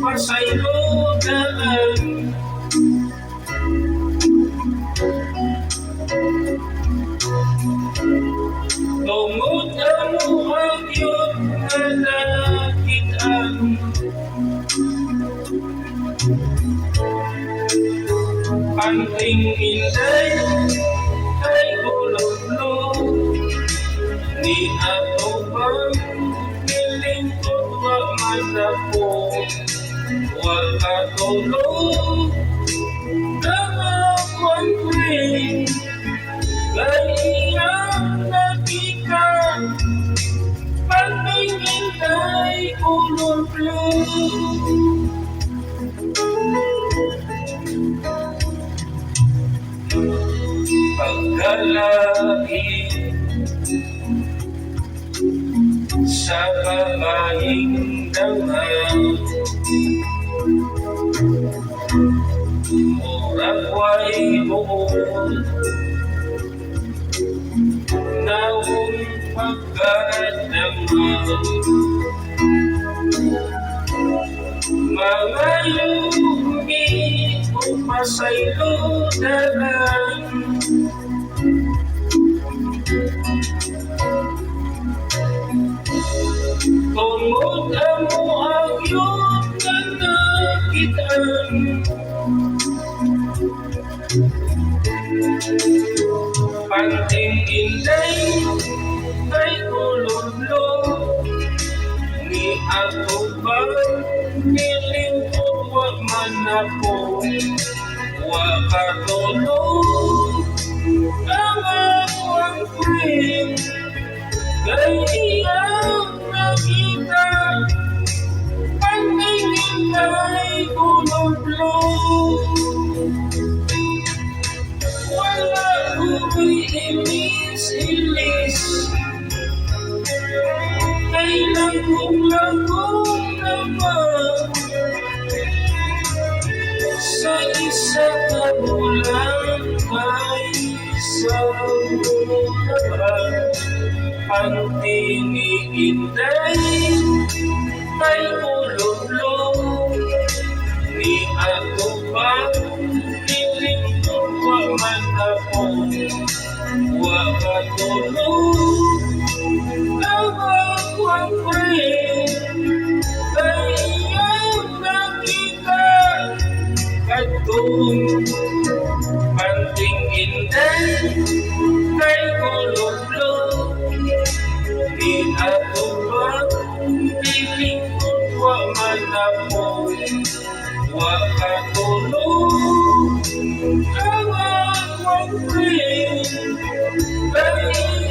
pasaylodan. Tungod amo agyod nga nakit-an, anting inday kay uloblo, ni ato bang nilingkod wa man ako, wa katulog kamakuan kring gayang nakika, anting inday uloblo. Pagkalaki sa babaeng dangal, murag way buod naong pagkadamal, mga yugi o pasaylodan. Tungod amo agyod nga nakit-an, anting inday kay uloblo, ni ako ba nilingkod wa man ako, wa katulog kamakuan kring gayang nakita, anting inday uloblo. Wala ko'y ilis-ilis, ay langkong-langkong naman, sa isa ka bulan ay isang bulan, anting inday kay uloblo, ni ako bang nilingkod wa man ako, wa katulog kamakuan kring gayang nakita, kadtong anting inday kay uloblo, ni ako bang nilingkod wa man ako, wa katulog kamakuan kring gayang